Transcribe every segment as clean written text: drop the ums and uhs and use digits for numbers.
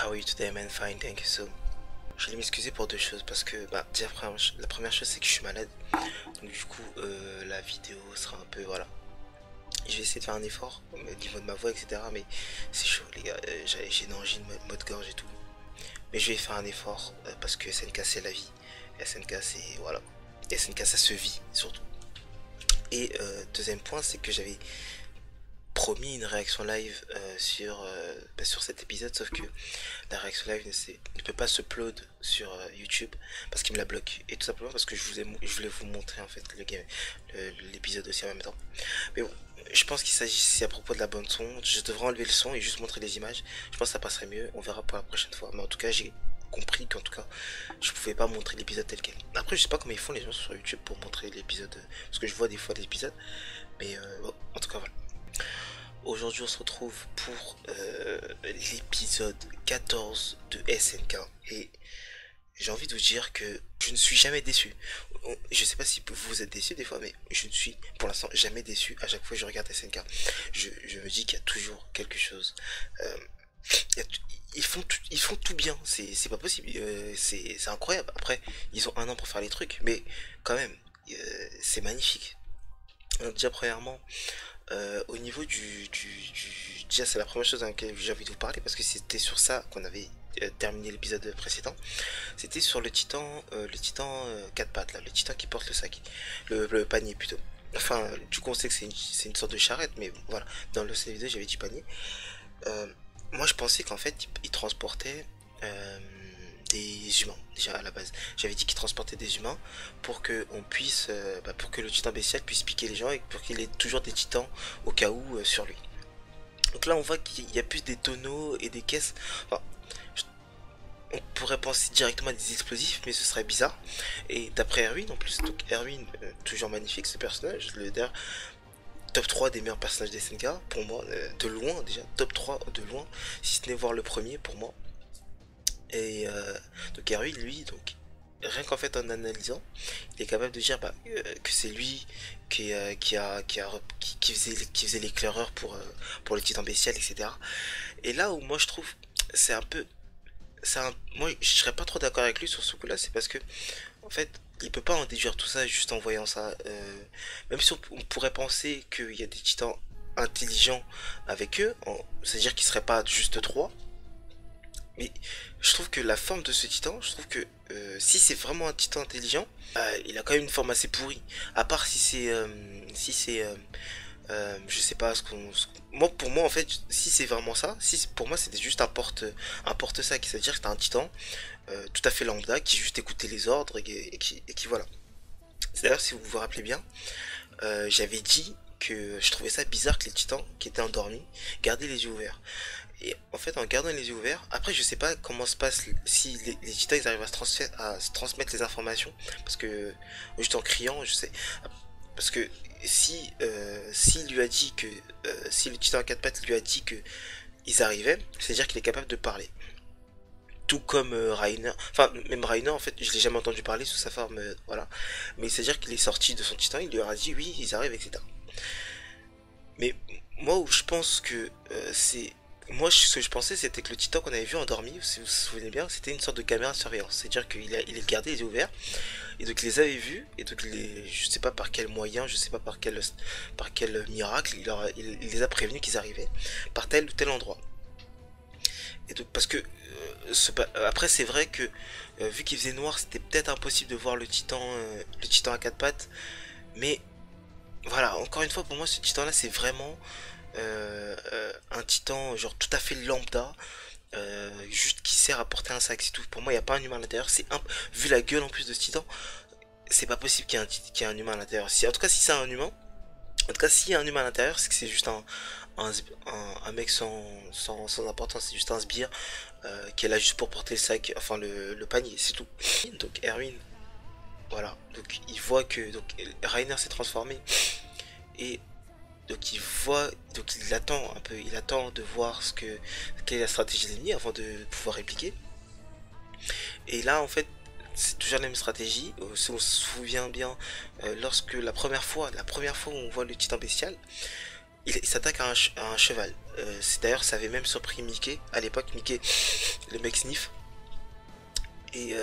How are you today, man? Fine, thank you. So, je vais m'excuser pour deux choses parce que, déjà, la première chose, c'est que je suis malade. Donc, du coup, la vidéo sera un peu, voilà. Je vais essayer de faire un effort au niveau de ma voix, etc. Mais c'est chaud, les gars. J'ai une angine, mode gorge et tout. Mais je vais faire un effort parce que SNK, c'est la vie. SNK, c'est, voilà. SNK, ça se vit, surtout. Et deuxième point, c'est que j'avais promis une réaction live sur cet épisode, sauf que la réaction live ne peut pas se upload sur YouTube parce qu'il me la bloque, et tout simplement parce que je voulais vous montrer en fait l'épisode aussi en même temps. Mais bon, je pense qu'il s'agit à propos de la bande son. Je devrais enlever le son et juste montrer les images. Je pense que ça passerait mieux. On verra pour la prochaine fois, mais en tout cas j'ai compris qu'en tout cas je pouvais pas montrer l'épisode tel quel. Après, je sais pas comment ils font les gens sur YouTube pour montrer l'épisode, parce que je vois des fois des épisodes, mais bon, en tout cas voilà. Aujourd'hui, on se retrouve pour l'épisode 14 de SNK, et j'ai envie de vous dire que je ne suis jamais déçu. Je sais pas si vous êtes déçu des fois, mais je ne suis pour l'instant jamais déçu. À chaque fois que je regarde SNK, je me dis qu'il y a toujours quelque chose. Euh, ils font tout bien, c'est pas possible, c'est incroyable. Après, ils ont un an pour faire les trucs, mais quand même, c'est magnifique. Donc, déjà, premièrement, au niveau déjà, c'est la première chose dans laquelle j'ai envie de vous parler parce que c'était sur ça qu'on avait terminé l'épisode précédent. C'était sur le titan 4 pattes là, le titan qui porte le sac, le panier plutôt. Enfin, du coup, on sait que c'est une sorte de charrette, mais voilà. Dans le vidéo, j'avais dit panier. Euh, Moi, je pensais qu'en fait, il transportait des humains déjà à la base. J'avais dit qu'il transportait des humains pour que on puisse, pour que le titan bestial puisse piquer les gens et pour qu'il ait toujours des titans au cas où sur lui. Donc là, on voit qu'il y a plus des tonneaux et des caisses. Enfin, on pourrait penser directement à des explosifs, mais ce serait bizarre. Et d'après Erwin, en plus, donc Erwin, toujours magnifique ce personnage, d'ailleurs, top 3 des meilleurs personnages des SNK, pour moi, de loin déjà, top 3 de loin, si ce n'est voir le premier pour moi. Et donc Erwin, lui, donc, rien qu'en fait en analysant, il est capable de dire que c'est lui qui faisait l'éclaireur pour le titan bestial, etc. Et là où moi je trouve, c'est un peu, moi je serais pas trop d'accord avec lui sur ce coup-là, c'est parce que en fait, il peut pas en déduire tout ça juste en voyant ça. Même si on pourrait penser qu'il y a des titans intelligents avec eux, c'est-à-dire qu'ils seraient pas juste trois. Mais je trouve que la forme de ce titan, je trouve que si c'est vraiment un titan intelligent, il a quand même une forme assez pourrie. À part si c'est je sais pas moi, pour moi en fait, si c'est vraiment ça, si pour moi c'était juste un porte-sac, c'est-à-dire que c'est un titan tout à fait lambda qui juste écoutait les ordres et qui voilà. D'ailleurs, si vous vous rappelez bien, j'avais dit que je trouvais ça bizarre que les titans qui étaient endormis gardaient les yeux ouverts. Et en fait, en gardant les yeux ouverts, après, je sais pas comment se passe si les titans ils arrivent à se transmettre les informations, parce que juste en criant, je sais, parce que s'il lui a dit que si le titan à quatre pattes lui a dit que ils arrivaient, c'est-à-dire qu'il est capable de parler. Tout comme Rainer, enfin même Rainer en fait je l'ai jamais entendu parler sous sa forme, voilà, mais c'est à dire qu'il est sorti de son titan, il lui aura dit oui ils arrivent, etc. Mais moi où je pense que ce que je pensais c'était que le titan qu'on avait vu endormi, si vous vous souvenez bien, c'était une sorte de caméra de surveillance, c'est à dire il est gardé les yeux ouverts et donc il les avait vus, et donc je sais pas par quel moyen, je sais pas par quel miracle il les a prévenus qu'ils arrivaient par tel ou tel endroit. Et donc, parce que après c'est vrai que vu qu'il faisait noir, c'était peut-être impossible de voir le titan à quatre pattes. Mais voilà, encore une fois, pour moi, ce titan-là, c'est vraiment un titan genre tout à fait lambda, juste qui sert à porter un sac, c'est tout. Pour moi, il n'y a pas un humain à l'intérieur. Vu la gueule en plus de ce titan, c'est pas possible qu'il y ait un humain à l'intérieur. En tout cas, si c'est un humain, en tout cas, s'il y a un humain à l'intérieur, c'est que c'est juste un mec sans importance, c'est juste un sbire qui est là juste pour porter le sac, enfin le panier, c'est tout. Donc Erwin, voilà, donc il voit que donc Rainer s'est transformé, et donc il attend un peu, il attend de voir quelle est la stratégie de l'ennemi avant de pouvoir répliquer. Et là en fait, c'est toujours la même stratégie. Si on se souvient bien, lorsque la première fois où on voit le titan bestial, il s'attaque à un cheval. D'ailleurs, ça avait même surpris Mickey. À l'époque, Mickey, le mec sniff. Et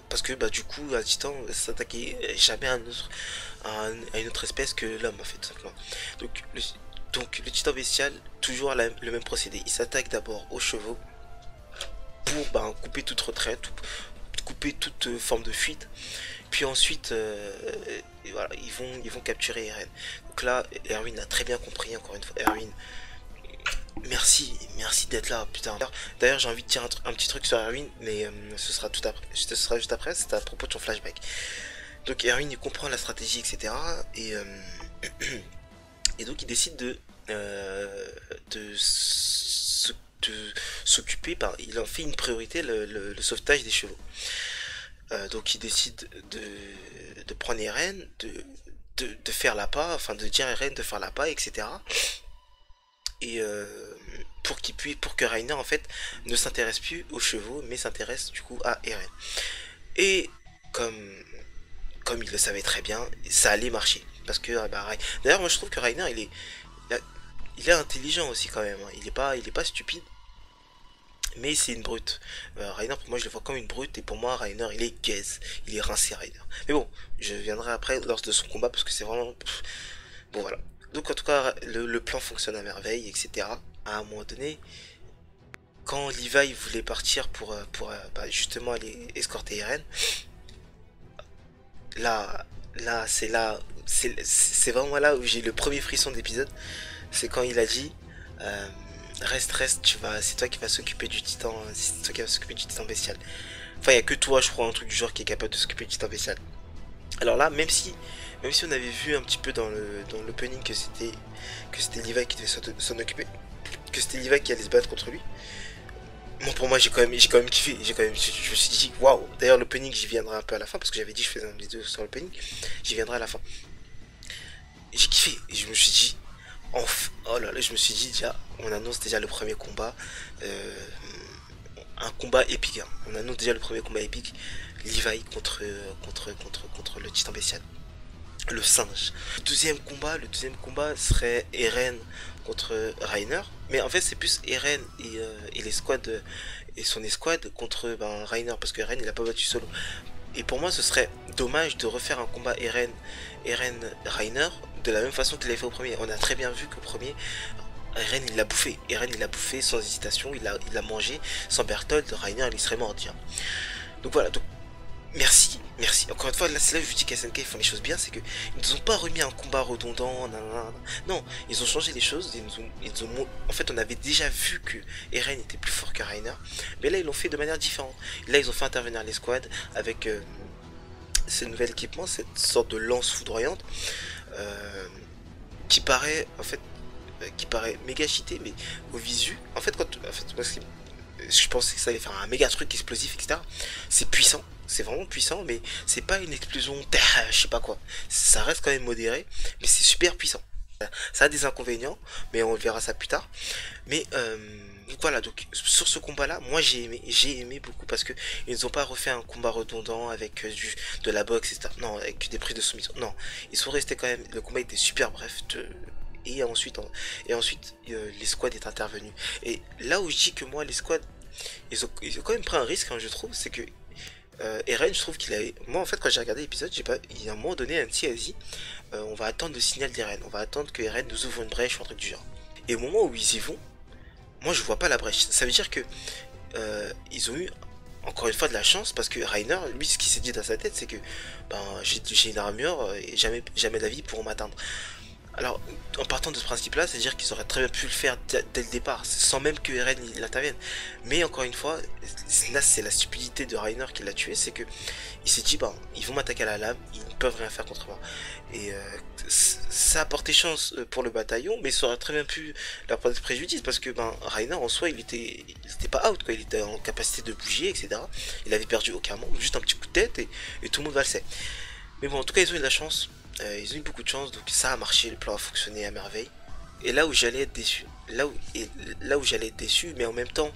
parce que bah, du coup, un titan s'attaquait jamais à une autre espèce que l'homme, en fait, tout simplement. Donc le, donc, le titan bestial, toujours le même procédé. Il s'attaque d'abord aux chevaux pour bah, couper toute retraite, couper toute forme de fuite. Puis ensuite, voilà, ils vont capturer Eren. Donc là, Erwin a très bien compris, encore une fois. Erwin, merci d'être là, putain. D'ailleurs, j'ai envie de dire un petit truc sur Erwin, mais ce sera tout après. Ce sera juste après, c'est à propos de son flashback. Donc Erwin, il comprend la stratégie, etc. Et, et donc il décide de s'occuper, il en fait une priorité le sauvetage des chevaux. Donc il décide de prendre Eren, de faire l'appât, enfin de dire à Eren de faire l'appât, etc. Et pour que Rainer en fait ne s'intéresse plus aux chevaux, mais s'intéresse du coup à Eren. Et comme il le savait très bien, ça allait marcher. Parce que bah, d'ailleurs moi je trouve que Rainer il est intelligent aussi quand même. Hein. Il est pas stupide. Mais c'est une brute. Rainer, pour moi, je le vois comme une brute. Et pour moi, Rainer, il est gaze. Il est rincé, Rainer. Mais bon, je viendrai après lors de son combat parce que c'est vraiment. Bon, voilà. Donc, en tout cas, le plan fonctionne à merveille, etc. À un moment donné, quand Levi voulait partir pour bah, justement aller escorter Eren, là, c'est vraiment là où j'ai le premier frisson d'épisode. C'est quand il a dit. Reste, c'est toi qui vas s'occuper du titan, c'est toi qui vas s'occuper du titan bestial. Enfin, il y a que toi, je crois, un truc du genre qui est capable de s'occuper du titan bestial. Alors là, même si on avait vu un petit peu dans l'opening que c'était Levi qui devait s'en occuper, que c'était Levi qui allait se battre contre lui. Moi, pour moi, j'ai quand même kiffé, je me suis dit, waouh. D'ailleurs, l'opening, j'y viendrai un peu à la fin parce que j'avais dit que je faisais une vidéo sur l'opening, j'y viendrai à la fin. J'ai kiffé et je me suis dit, oh là là, je me suis dit déjà, on annonce déjà le premier combat, euh, un combat épique. Hein. On annonce déjà le premier combat épique, Levi contre le titan bestial, le singe. Le deuxième combat serait Eren contre Rainer, mais en fait c'est plus Eren et les squads et son escouade contre ben, Rainer parce que Eren il a pas battu solo. Et pour moi, ce serait dommage de refaire un combat Eren Rainer de la même façon qu'il l'avait fait au premier. On a très bien vu qu'au premier, Eren il l'a bouffé. Eren il l'a bouffé sans hésitation, il l'a mangé. Sans Berthold, Rainer il serait mort déjà. Donc voilà, donc merci. Encore une fois, là c'est là où je dis qu'SNK ils font les choses bien, c'est que ils nous ont pas remis un combat redondant, nanana. Non, ils ont changé les choses, en fait on avait déjà vu que Eren était plus fort que Rainer, mais là ils l'ont fait de manière différente. Là ils ont fait intervenir les squads avec ce nouvel équipement, cette sorte de lance foudroyante, euh, qui paraît en fait qui paraît méga cheaté, mais au visu, en fait moi, je pensais que ça allait faire un méga truc explosif, etc. C'est puissant, c'est vraiment puissant, mais c'est pas une explosion, je sais pas quoi. Ça reste quand même modéré, mais c'est super puissant. Ça a des inconvénients, mais on verra ça plus tard. Mais donc voilà, donc sur ce combat-là, moi j'ai aimé beaucoup parce que ils n'ont pas refait un combat redondant avec de la boxe, etc. Non, avec des prises de soumission. Non, ils sont restés quand même. Le combat était super bref. Et ensuite les squads est intervenu. Et là où je dis que moi les squads ils ont quand même pris un risque, hein, je trouve, c'est que Eren, je trouve qu'il a. Moi, en fait, quand j'ai regardé l'épisode, j'ai pas. Il y a un moment donné, Nancy a dit on va attendre le signal d'Eren, on va attendre que Eren nous ouvre une brèche ou un truc du genre. Et au moment où ils y vont, moi je vois pas la brèche. Ça veut dire que ils ont eu encore une fois de la chance parce que Rainer, lui, ce qu'il s'est dit dans sa tête, c'est que ben, j'ai une armure et jamais de la vie pourront m'atteindre. Alors, en partant de ce principe-là, c'est-à-dire qu'ils auraient très bien pu le faire dès le départ, sans même que Eren il intervienne. Mais encore une fois, là c'est la stupidité de Rainer qui l'a tué, c'est que il s'est dit, bah, ils vont m'attaquer à la lame, ils ne peuvent rien faire contre moi. Et ça a porté chance pour le bataillon, mais ça aurait très bien pu leur porter préjudice, parce que ben, Rainer en soi, il était pas out, quoi. Il était en capacité de bouger, etc. Il avait perdu aucun membre, juste un petit coup de tête, et tout le monde valsait. Mais bon, en tout cas, ils ont eu de la chance. Ils ont eu beaucoup de chance, donc ça a marché, le plan a fonctionné à merveille. Et là où j'allais être déçu, là où j'allais être déçu, mais en même temps,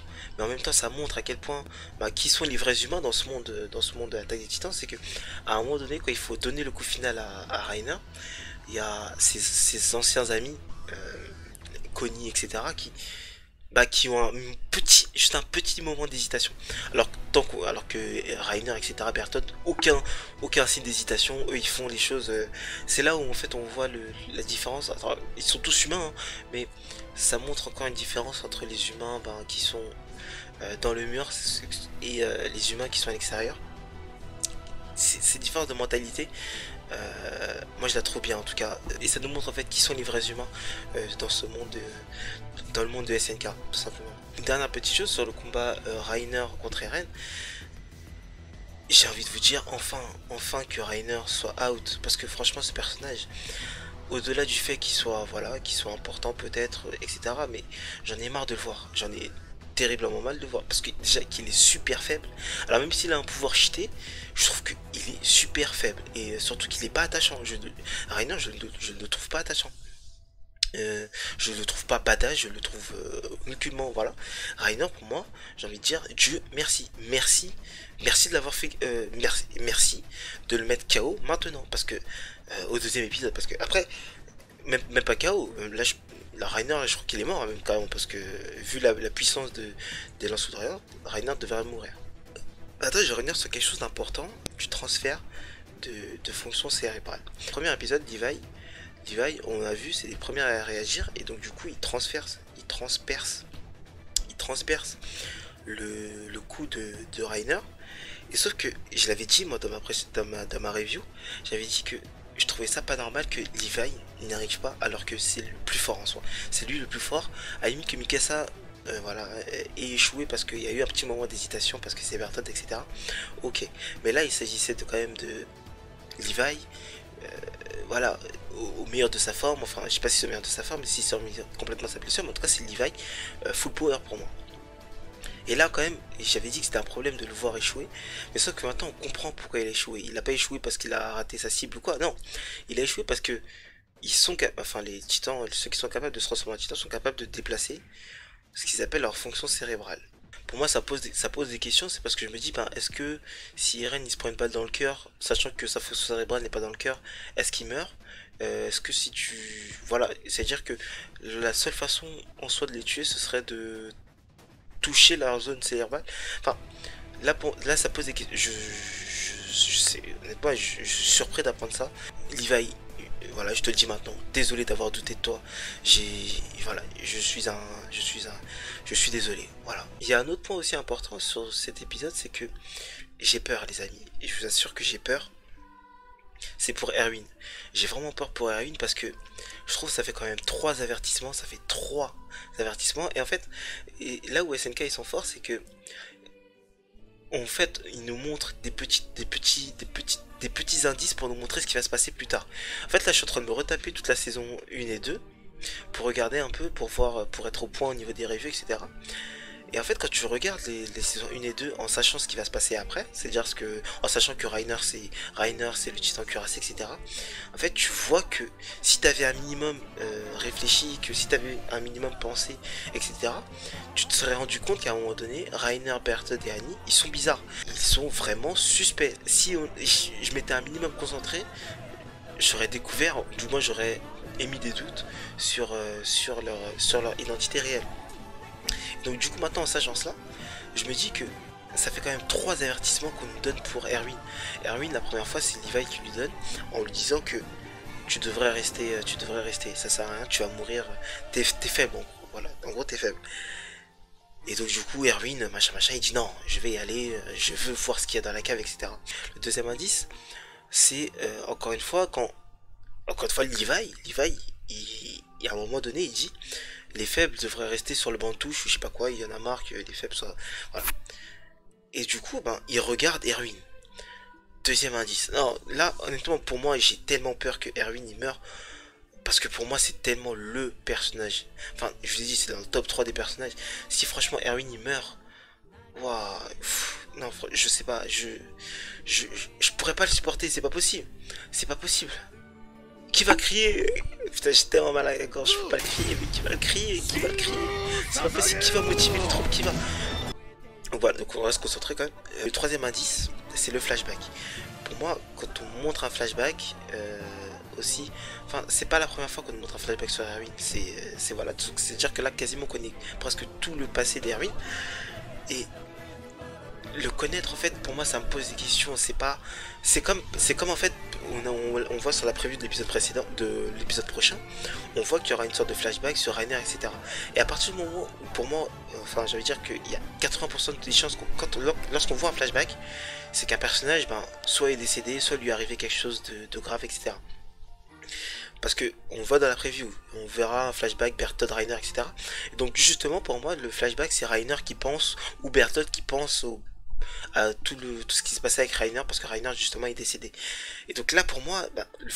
ça montre à quel point, bah, qui sont les vrais humains dans ce monde de l'attaque des Titans, c'est que à un moment donné, quand il faut donner le coup final à Rainer, il y a ses anciens amis, Connie, etc. Qui ont juste un petit moment d'hésitation. Alors que Rainer, etc., Bertolt, aucun signe d'hésitation. Eux, ils font les choses. C'est là où en fait on voit la différence. Alors, ils sont tous humains, hein, mais ça montre encore une différence entre les humains qui sont dans le mur et les humains qui sont à l'extérieur. Ces différences de mentalité, moi je la trouve bien en tout cas, et ça nous montre en fait qui sont les vrais humains dans ce monde, dans le monde de SNK, tout simplement. Une dernière petite chose sur le combat Rainer contre Eren, j'ai envie de vous dire enfin que Rainer soit out, parce que franchement ce personnage, au-delà du fait qu'il soit qu'il soit important peut-être, etc. Mais j'en ai marre de le voir, j'en ai terriblement mal de le voir, parce que déjà qu'il est super faible. Alors même s'il a un pouvoir cheaté, je trouve qu'il est super faible, et surtout qu'il est pas attachant. Rainer, je ne le trouve pas attachant. Je le trouve pas badass, je le trouve nullement, voilà. Rainer, pour moi, j'ai envie de dire, Dieu merci, merci de l'avoir fait, merci de le mettre KO maintenant, parce que au deuxième épisode, parce que après, même pas KO, la Rainer, je crois qu'il est mort, hein, même carrément, parce que vu la puissance des lances de Rainer devrait mourir. Attends, je vais revenir sur quelque chose d'important, du transfert de fonctions cérébrales. Premier épisode, Levi, on a vu, c'est les premiers à réagir, et donc du coup, il transperce le coup de Rainer. Et sauf que, je l'avais dit, moi, dans ma review, j'avais dit que je trouvais ça pas normal que Levi il n'arrive pas, alors que c'est le plus fort en soi. C'est lui le plus fort, à la limite que Mikasa ait échoué parce qu'il y a eu un petit moment d'hésitation, parce que c'est Bertolt, etc. Ok, mais là, il s'agissait quand même de Levi, voilà, au meilleur de sa forme, enfin je sais pas si c'est au meilleur de sa forme, mais si c'est complètement sa blessure, mais en tout cas c'est Levi full power pour moi. Et là quand même, j'avais dit que c'était un problème de le voir échouer, mais sauf que maintenant on comprend pourquoi il a échoué. Il n'a pas échoué parce qu'il a raté sa cible ou quoi, non, il a échoué parce que les titans, ceux qui sont capables de se transformer en titans sont capables de déplacer ce qu'ils appellent leur fonction cérébrale. Pour moi, ça pose des questions, c'est parce que je me dis, est-ce que si Eren il se prend une balle dans le cœur, sachant que sa fonction cérébrale n'est pas dans le cœur, est-ce qu'il meurt? Est-ce que si tu... Voilà, c'est-à-dire que la seule façon en soi de les tuer, ce serait de toucher leur zone cérébrale. Enfin, là ça pose des questions. Honnêtement, je suis surpris d'apprendre ça. Levi, voilà, je te le dis maintenant, désolé d'avoir douté de toi. Voilà, je suis désolé. Voilà. Il y a un autre point aussi important sur cet épisode, c'est que j'ai peur, les amis. Et je vous assure que j'ai peur. C'est pour Erwin. J'ai vraiment peur pour Erwin parce que je trouve que ça fait quand même 3 avertissements. Ça fait 3 avertissements. Et en fait, là où SNK ils sont forts, c'est que en fait, ils nous montrent des petits indices pour nous montrer ce qui va se passer plus tard. En fait, là, je suis en train de me retaper toute la saison 1 et 2 pour regarder un peu, pour voir, pour être au point au niveau des reviews, etc. Et en fait, quand tu regardes les saisons 1 et 2 en sachant ce qui va se passer après, c'est-à-dire en sachant que Rainer c'est le titan cuirassé, etc. En fait, tu vois que si tu avais un minimum réfléchi, que si tu avais un minimum pensé, etc., tu te serais rendu compte qu'à un moment donné, Rainer, Bertolt et Annie, ils sont bizarres. Ils sont vraiment suspects. Si je m'étais un minimum concentré, j'aurais découvert, du moins j'aurais émis des doutes sur leur identité réelle. Donc du coup maintenant en sachant cela, je me dis que ça fait quand même 3 avertissements qu'on nous donne pour Erwin. Erwin, la première fois c'est Levi qui lui donne en lui disant que tu devrais rester, ça sert à rien, tu vas mourir, t'es faible en gros, voilà, en gros t'es faible. Et donc du coup Erwin, machin, il dit non, je vais y aller, je veux voir ce qu'il y a dans la cave, etc. Le deuxième indice, c'est encore une fois Levi, il y a un moment donné, il dit les faibles devraient rester sur le banc de touche ou je sais pas quoi, il y en a marre que les faibles soient... Voilà. Et du coup, il regarde Erwin. Deuxième indice. Non, là, honnêtement, pour moi, j'ai tellement peur que Erwin il meure. Parce que pour moi, c'est tellement le personnage. Enfin, je vous ai dit, c'est dans le top 3 des personnages. Si franchement Erwin il meurt... Waouh, non, je sais pas, je pourrais pas le supporter, c'est pas possible. C'est pas possible. Qui va crier? Putain, j'ai tellement mal à la gorge, je peux pas le crier, mais qui va le crier? C'est pas possible, qui va motiver les troupes? Qui va... Donc voilà, donc on va se concentrer quand même. Le troisième indice, c'est le flashback. Pour moi, quand on montre un flashback aussi, enfin c'est pas la première fois qu'on nous montre un flashback sur Erwin, c'est voilà, c'est à dire que là quasiment on connaît presque tout le passé d'Erwin, et le connaître en fait pour moi ça me pose des questions. C'est comme en fait on voit sur la prévue de l'épisode précédent, de l'épisode prochain, on voit qu'il y aura une sorte de flashback sur Rainer, etc. Et à partir du moment où pour moi, enfin j'allais dire qu'il y a 80% des chances lorsqu'on voit un flashback, c'est qu'un personnage soit est décédé, soit lui est arrivé quelque chose de grave, etc. Parce que on voit dans la preview, on verra un flashback Bertolt, Rainer, etc. Et donc justement pour moi le flashback c'est Rainer qui pense, ou Bertolt qui pense à tout ce qui se passait avec Rainer, parce que Rainer justement est décédé. Et donc là pour moi,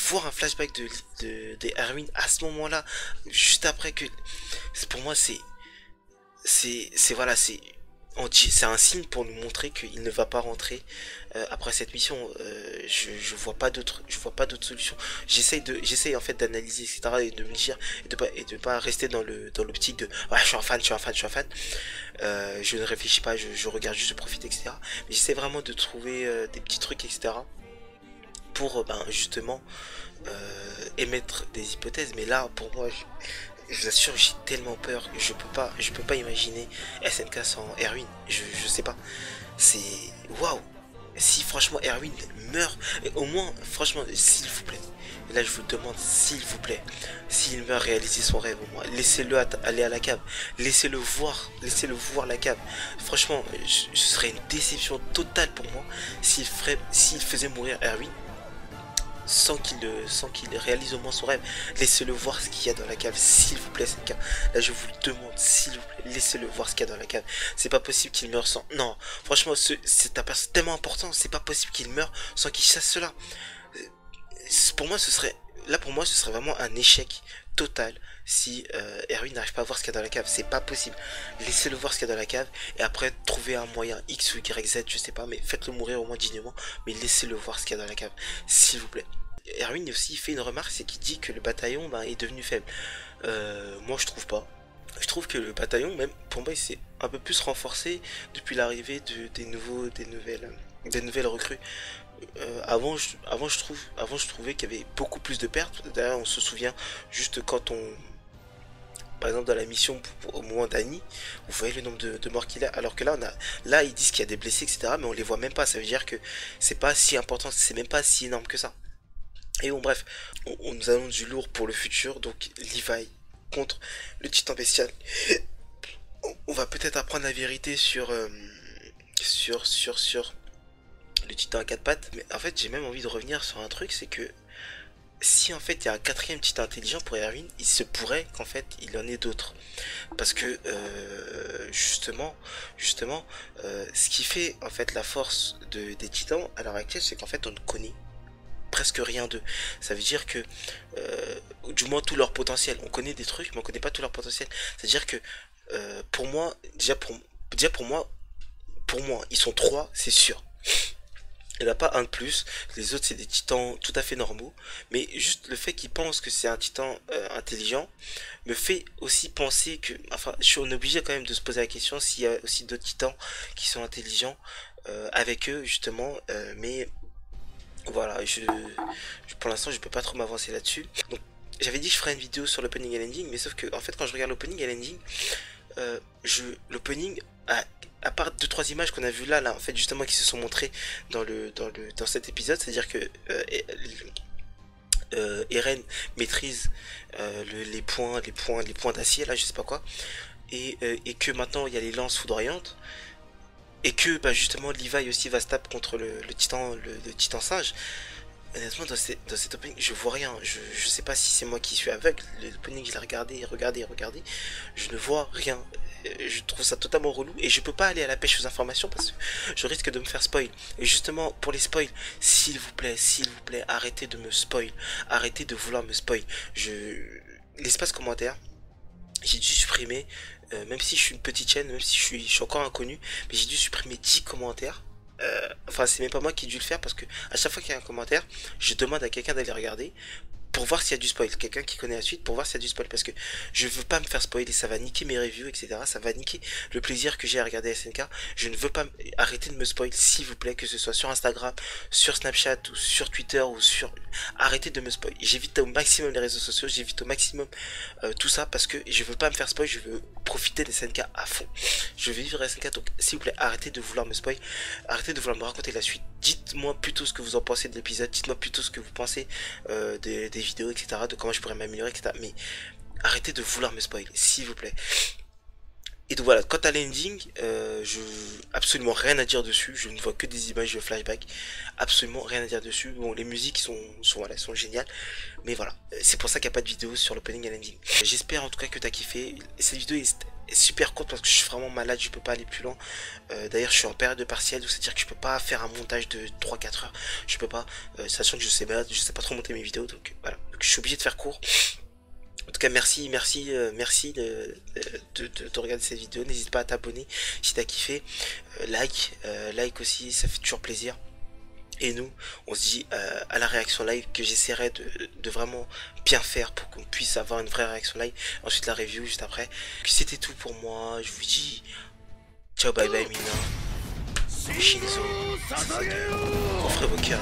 voir un flashback de Erwin à ce moment là, juste après que, pour moi c'est voilà, c'est un signe pour nous montrer qu'il ne va pas rentrer après cette mission. Je vois pas d'autre solution. J'essaye en fait d'analyser, etc., et de me dire, et de pas rester dans l'optique de ouais, je suis un fan. Je ne réfléchis pas, je regarde juste, je profite, etc. Mais j'essaie vraiment de trouver des petits trucs, etc., pour justement émettre des hypothèses. Mais là pour moi je vous assure, j'ai tellement peur, je peux pas imaginer SNK sans Erwin. Je sais pas. C'est waouh. Si franchement Erwin meurt, et au moins franchement s'il vous plaît. Et là je vous demande s'il vous plaît, s'il meurt, réaliser son rêve au moins. Laissez-le aller à la cave. Laissez-le voir la cave. Franchement, ce serait une déception totale pour moi s'il faisait mourir Erwin sans qu'il réalise au moins son rêve. Laissez-le voir ce qu'il y a dans la cave, s'il vous plaît, SNK. Là, je vous le demande, s'il vous plaît, laissez-le voir ce qu'il y a dans la cave. C'est pas possible qu'il meure sans... Non, franchement, c'est un personnage tellement important, c'est pas possible qu'il meure sans qu'il chasse cela. Pour moi, ce serait vraiment un échec total si Erwin n'arrive pas à voir ce qu'il y a dans la cave. C'est pas possible. Laissez-le voir ce qu'il y a dans la cave, et après, trouvez un moyen X ou Y, Z, je sais pas, mais faites-le mourir au moins dignement, mais laissez-le voir ce qu'il y a dans la cave, s'il vous plaît. Erwin aussi fait une remarque, c'est qu'il dit que le bataillon est devenu faible. Moi je trouve pas. Je trouve que le bataillon, même pour moi, il s'est un peu plus renforcé depuis l'arrivée des nouvelles recrues. Avant je trouvais qu'il y avait beaucoup plus de pertes. D'ailleurs on se souvient juste quand par exemple dans la mission au moment d'Annie, vous voyez le nombre de morts qu'il a, alors que là ils disent qu'il y a des blessés, etc., mais on les voit même pas. Ça veut dire que c'est pas si important, c'est même pas si énorme que ça. Et bon bref, on nous annonce du lourd pour le futur, donc Levi contre le titan bestial. On va peut-être apprendre la vérité sur le titan à quatre pattes, mais en fait j'ai même envie de revenir sur un truc, c'est que si en fait il y a un quatrième titan intelligent pour Erwin, il se pourrait qu'en fait il en ait d'autres. Parce que justement, ce qui fait en fait la force des titans à l'heure actuelle, c'est qu'en fait on ne connaît presque rien d'eux. Ça veut dire que du moins tout leur potentiel, on connaît des trucs mais on connaît pas tout leur potentiel. C'est à dire que pour moi, pour moi ils sont trois, c'est sûr. Il n'y en a pas un de plus, les autres c'est des titans tout à fait normaux, mais juste le fait qu'ils pensent que c'est un titan intelligent me fait aussi penser que, enfin on est obligé quand même de se poser la question s'il y a aussi d'autres titans qui sont intelligents avec eux justement, mais voilà, pour l'instant je peux pas trop m'avancer là-dessus. Donc j'avais dit que je ferais une vidéo sur l'opening et l'ending, mais sauf que en fait quand je regarde l'opening et l'ending, l'opening à part 2-3 images qu'on a vu là en fait justement qui se sont montrées dans cet épisode, c'est à dire que Eren maîtrise les points d'acier là, je sais pas quoi, et que maintenant il y a les lances foudroyantes, et que justement Levi aussi va se taper contre le titan singe. Honnêtement dans cet opening je vois rien, je sais pas si c'est moi qui suis aveugle, l'opening je l'ai regardé, je ne vois rien. Je trouve ça totalement relou et je peux pas aller à la pêche aux informations parce que je risque de me faire spoil. Et justement pour les spoils, s'il vous plaît, arrêtez de me spoil, arrêtez de vouloir me spoil. L'espace commentaire, j'ai dû supprimer, même si je suis une petite chaîne, même si je suis encore inconnu, mais j'ai dû supprimer 10 commentaires. Enfin c'est même pas moi qui ai dû le faire parce que à chaque fois qu'il y a un commentaire, je demande à quelqu'un d'aller regarder pour voir s'il y a du spoil, quelqu'un qui connaît la suite pour voir s'il y a du spoil, parce que je veux pas me faire spoiler, ça va niquer mes reviews, etc. Ça va niquer le plaisir que j'ai à regarder SNK. Je ne veux pas arrêter de me spoil, s'il vous plaît, que ce soit sur Instagram, sur Snapchat ou sur Twitter ou sur... Arrêtez de me spoil. J'évite au maximum les réseaux sociaux, j'évite au maximum tout ça parce que je veux pas me faire spoil, je veux profiter des SNK à fond. Je veux vivre SNK, donc s'il vous plaît, arrêtez de vouloir me spoil, arrêtez de vouloir me raconter la suite. Dites-moi plutôt ce que vous en pensez de l'épisode, dites-moi plutôt ce que vous pensez des vidéos, etc., de comment je pourrais m'améliorer, etc. Mais arrêtez de vouloir me spoiler, s'il vous plaît. Et donc voilà, quant à l'ending, je absolument rien à dire dessus, je ne vois que des images de flashback, absolument rien à dire dessus. Bon, les musiques sont géniales, mais voilà, c'est pour ça qu'il n'y a pas de vidéo sur l'opening et l'ending. J'espère en tout cas que tu as kiffé. Cette vidéo est super courte parce que je suis vraiment malade, je peux pas aller plus loin. D'ailleurs, je suis en période de partiel, donc c'est-à-dire que je peux pas faire un montage de 3-4 heures, je peux pas, sachant que je sais pas trop monter mes vidéos, donc voilà, donc je suis obligé de faire court. En tout cas, merci de regarder cette vidéo. N'hésite pas à t'abonner si t'as kiffé. Like aussi, ça fait toujours plaisir. Et nous, on se dit à la réaction live que j'essaierai de vraiment bien faire pour qu'on puisse avoir une vraie réaction live. Ensuite, la review juste après. C'était tout pour moi. Je vous dis ciao, bye bye, Mina. Shinzo, on ferait vos cœurs.